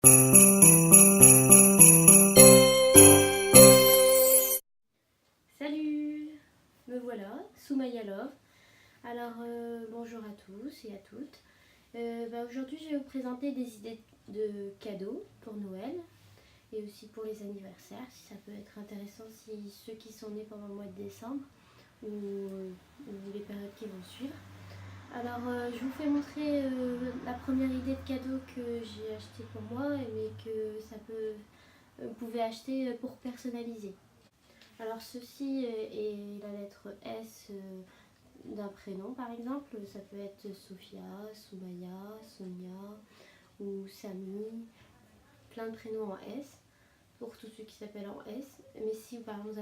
Salut, me voilà, Soumaya Love. Alors bonjour à tous et à toutes. Aujourd'hui je vais vous présenter des idées de cadeaux pour Noël et aussi pour les anniversaires, si ça peut être intéressant si ceux qui sont nés pendant le mois de décembre ou les périodes qui vont suivre. Alors je vous fais montrer la première idée de cadeau que j'ai acheté pour moi mais que vous pouvez acheter pour personnaliser. Alors ceci est la lettre S d'un prénom par exemple, ça peut être Sophia, Soumaya, Sonia ou Samy, plein de prénoms en S pour tous ceux qui s'appellent en S. Mais si par exemple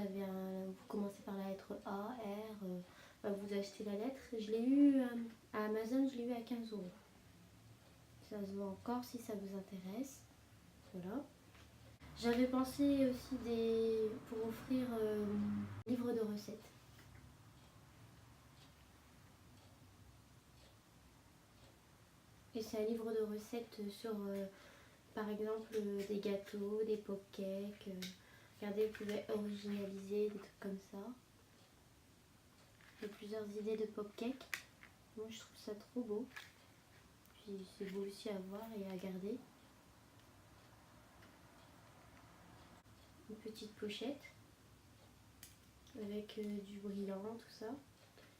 vous commencez par la lettre A, R, vous achetez la lettre. Je l'ai eu à Amazon, je l'ai eu à 15 euros. Ça se vend encore si ça vous intéresse. Voilà. J'avais pensé aussi pour offrir un livre de recettes. Et c'est un livre de recettes sur, par exemple, des gâteaux, des pop-cakes. Regardez, vous pouvez originaliser, des trucs comme ça. J'ai plusieurs idées de pop-cakes. Moi, je trouve ça trop beau. Puis c'est beau aussi à voir et à garder. Une petite pochette avec du brillant, tout ça.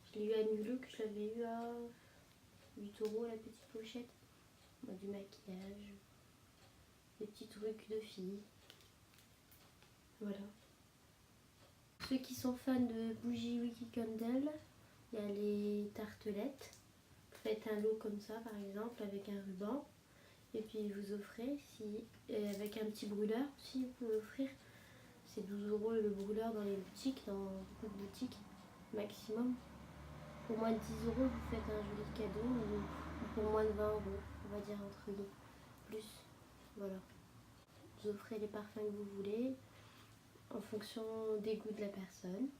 Je l'ai eu à New Look, je l'avais eu à 8 euros la petite pochette. Du maquillage, des petits trucs de filles. Voilà. Ceux qui sont fans de bougies Wiki Candle, il y a les tartelettes. Faites un lot comme ça par exemple avec un ruban. Et puis vous offrez, avec un petit brûleur aussi, vous pouvez offrir. C'est 12 euros le brûleur dans les boutiques, dans beaucoup de boutiques maximum. Pour moins de 10 euros, vous faites un joli cadeau, ou pour moins de 20 euros, on va dire entre deux, plus. Voilà. Vous offrez les parfums que vous voulez, en fonction des goûts de la personne.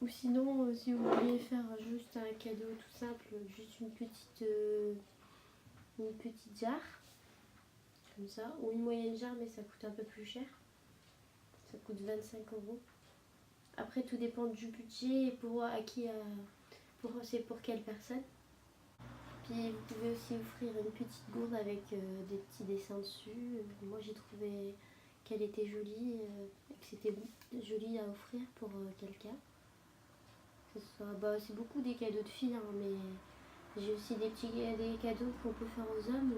Ou sinon, si vous voulez faire juste un cadeau tout simple, juste une petite jarre, comme ça, ou une moyenne jarre, mais ça coûte un peu plus cher. Ça coûte 25 euros. Après, tout dépend du budget et c'est pour quelle personne. Puis vous pouvez aussi offrir une petite gourde avec des petits dessins dessus. Moi j'ai trouvé qu'elle était jolie et que c'était joli à offrir pour quelqu'un. C'est beaucoup des cadeaux de filles, hein, mais j'ai aussi des cadeaux qu'on peut faire aux hommes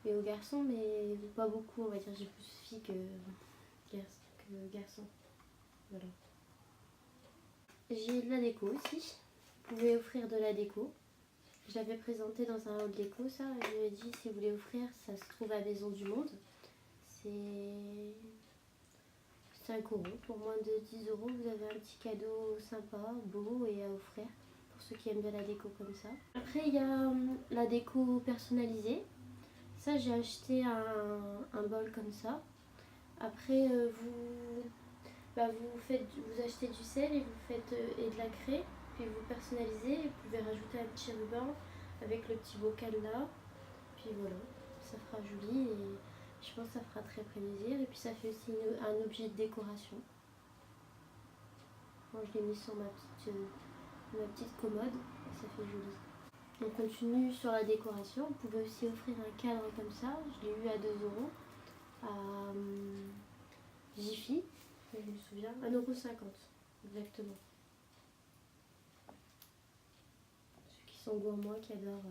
et aux garçons, mais pas beaucoup, on va dire. J'ai plus filles que garçons. Voilà. J'ai de la déco aussi. Vous pouvez offrir de la déco. Je l'avais présenté dans un hall déco, ça. Je lui ai dit si vous voulez offrir, ça se trouve à Maison du Monde. C'est 5 euros. Pour moins de 10 euros, vous avez un petit cadeau sympa, beau et à offrir pour ceux qui aiment bien la déco comme ça. Après, il y a la déco personnalisée. Ça, j'ai acheté un bol comme ça. Après, vous achetez du sel et et de la craie, puis vous personnalisez et vous pouvez rajouter un petit ruban avec le petit bocal là, puis voilà, ça fera joli et je pense que ça fera très plaisir et puis ça fait aussi un objet de décoration. Moi je l'ai mis sur ma petite commode et ça fait joli. On continue sur la décoration, vous pouvez aussi offrir un cadre comme ça, je l'ai eu à 2 euros à Jiffy. Je me souviens, 1,50 € exactement. Ceux qui sont gourmands, qui adorent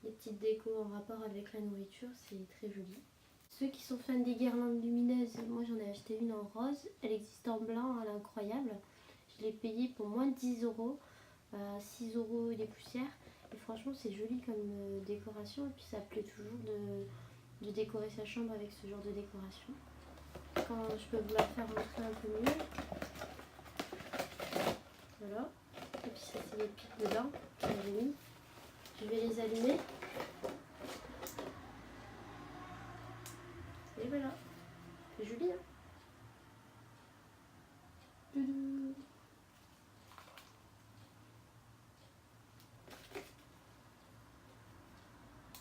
les petites décos en rapport avec la nourriture, c'est très joli. Ceux qui sont fans des guirlandes lumineuses, moi j'en ai acheté une en rose, elle existe en blanc, elle est incroyable. Je l'ai payée pour moins de 10 euros, 6 euros et des poussières. Et franchement c'est joli comme décoration et puis ça plaît toujours de décorer sa chambre avec ce genre de décoration. Quand je peux vous la faire montrer un peu mieux. Voilà. Et puis ça c'est les pics dedans que j'ai mis. Je vais les allumer. Et voilà. C'est joli, hein. Toudou.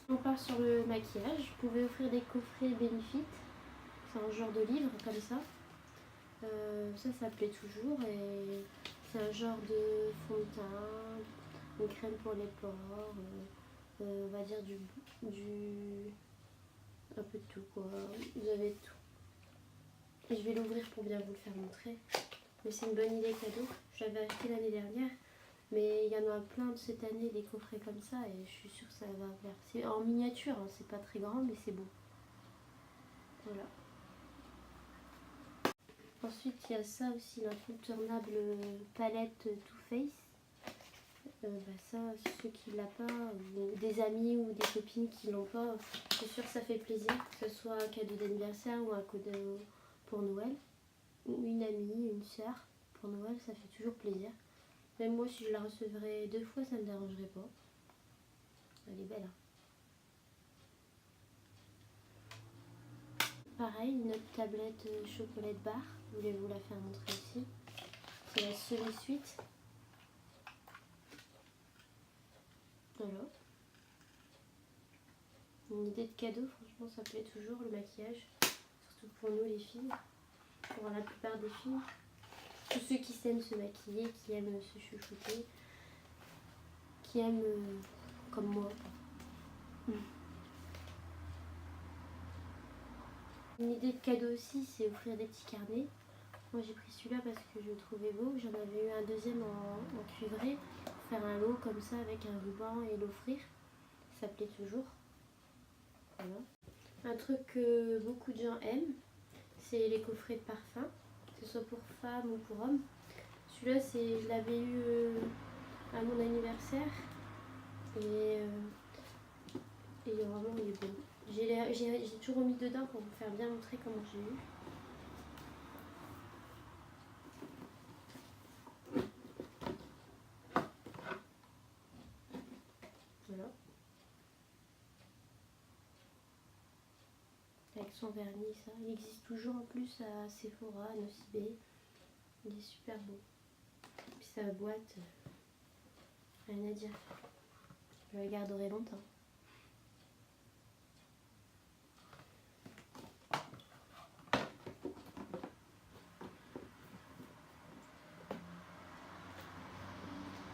On part sur le maquillage. Vous pouvez offrir des coffrets Benefit. C'est un genre de livre comme ça. Ça plaît toujours et c'est un genre de fond de teint, une crème pour les pores, on va dire un peu de tout quoi. Vous avez tout. Et je vais l'ouvrir pour bien vous le faire montrer. Mais c'est une bonne idée cadeau. Je l'avais acheté l'année dernière. Mais il y en a plein de cette année, des coffrets comme ça, et je suis sûre que ça va plaire. C'est en miniature, hein, c'est pas très grand, mais c'est beau. Voilà. Ensuite, il y a ça aussi, l'incontournable palette Too Faced. Ça, ceux qui l'ont pas, ou des amis ou des copines qui l'ont pas, c'est sûr que ça fait plaisir, que ce soit un cadeau d'anniversaire ou un cadeau pour Noël. Ou une amie, une soeur, pour Noël, ça fait toujours plaisir. Même moi, si je la recevrais 2 fois, ça ne me dérangerait pas. Elle est belle. Hein. Pareil, une autre tablette chocolate bar. Je voulais vous la faire montrer aussi. C'est la semi-suite. Voilà. Une idée de cadeau, franchement, ça plaît toujours le maquillage. Surtout pour nous les filles. Pour la plupart des filles. Tous ceux qui s'aiment se maquiller, qui aiment se chouchouter. Qui aiment comme moi. Une idée de cadeau aussi, c'est offrir des petits carnets. Moi j'ai pris celui-là parce que je le trouvais beau. J'en avais eu un deuxième en cuivré. Faire un lot comme ça avec un ruban et l'offrir. Ça plaît toujours. Voilà. Un truc que beaucoup de gens aiment, c'est les coffrets de parfum. Que ce soit pour femmes ou pour hommes. Celui-là, je l'avais eu à mon anniversaire. Et vraiment il est beau. J'ai toujours remis dedans pour vous faire bien montrer comment j'ai eu. Voilà. Avec son vernis, ça. Il existe toujours en plus à Sephora, à Nocibé. Il est super beau. Puis sa boîte, rien à dire. Je la garderai longtemps.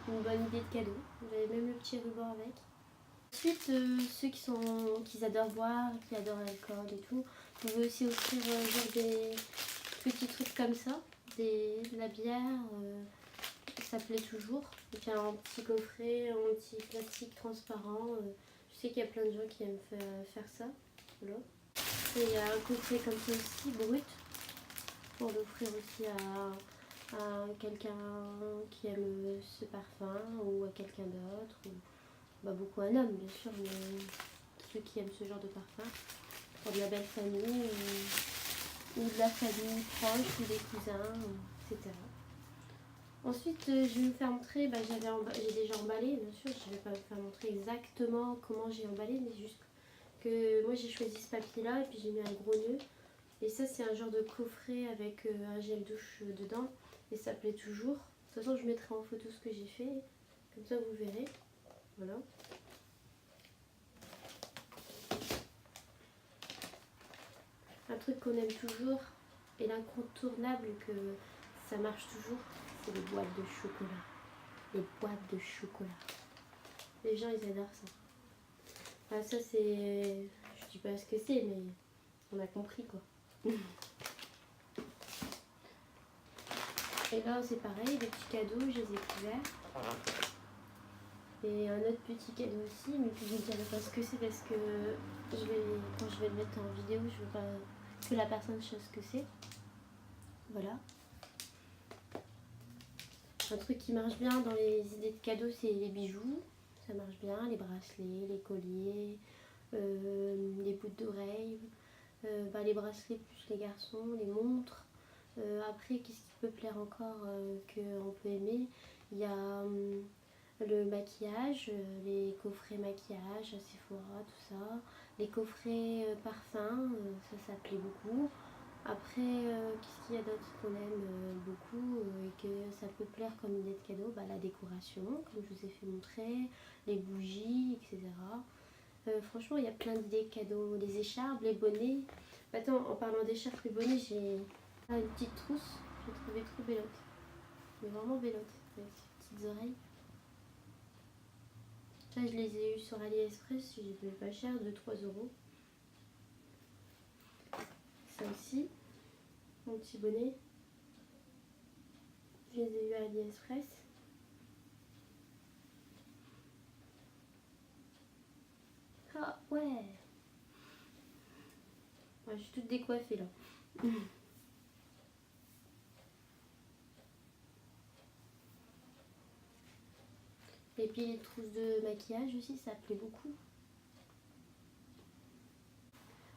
Une bonne idée de cadeau. J'avais même le petit ruban avec. Ensuite, ceux qui adorent boire, qui adorent l'alcool et tout, vous pouvez aussi offrir genre des petits trucs comme ça, de la bière, ça plaît toujours. Et puis un petit coffret, un petit plastique transparent. Je sais qu'il y a plein de gens qui aiment faire ça. Voilà. Et il y a un coffret comme ça aussi, brut, pour l'offrir aussi à quelqu'un qui aime ce parfum ou à quelqu'un d'autre. Beaucoup un homme bien sûr, mais ceux qui aiment ce genre de parfum, pour de la belle famille ou de la famille proche ou des cousins, etc. Ensuite, je vais vous faire montrer, j'ai déjà emballé, bien sûr, je ne vais pas vous faire montrer exactement comment j'ai emballé, mais juste que moi j'ai choisi ce papier là et puis j'ai mis un gros nœud. Et ça c'est un genre de coffret avec un gel douche dedans et ça plaît toujours. De toute façon je mettrai en photo ce que j'ai fait, comme ça vous verrez. Voilà. Un truc qu'on aime toujours et l'incontournable que ça marche toujours, c'est les boîtes de chocolat. Les boîtes de chocolat. Les gens ils adorent ça. Enfin, ça c'est... Je dis pas ce que c'est mais on a compris quoi. Et là c'est pareil, des petits cadeaux, je les ai couverts. Et un autre petit cadeau aussi, mais que je ne dirai pas ce que c'est parce que quand je vais le mettre en vidéo, je veux pas que la personne sache ce que c'est. Voilà. Un truc qui marche bien dans les idées de cadeaux, c'est les bijoux. Ça marche bien, les bracelets, les colliers, les boucles d'oreilles, les bracelets plus les garçons, les montres. Après, qu'est-ce qui peut plaire encore qu'on peut aimer? Il y a le maquillage, les coffrets maquillage à Sephora, tout ça. Les coffrets parfums, ça plaît beaucoup. Après, qu'est-ce qu'il y a d'autre qu'on aime beaucoup et que ça peut plaire comme idée de cadeau? La décoration, comme je vous ai fait montrer, les bougies, etc. Franchement, il y a plein d'idées cadeaux. Les écharpes, les bonnets. Attends, en parlant d'écharpes et bonnets, j'ai une petite trousse. J'ai trouvé trop bellotte. Mais vraiment bellotte. Avec ses petites oreilles. Ça, je les ai eu sur AliExpress. J'ai payé pas cher, 2-3 euros. Ça aussi. Mon petit bonnet. Je les ai eu à AliExpress. Ah ouais. Ouais, je suis toute décoiffée là. Et puis les trousses de maquillage aussi, ça plaît beaucoup.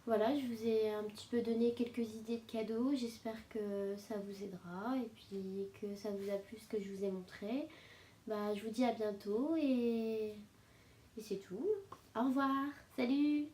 Voilà, je vous ai un petit peu donné quelques idées de cadeaux. J'espère que ça vous aidera et puis que ça vous a plu ce que je vous ai montré. Bah, je vous dis à bientôt et c'est tout. Au revoir. Salut.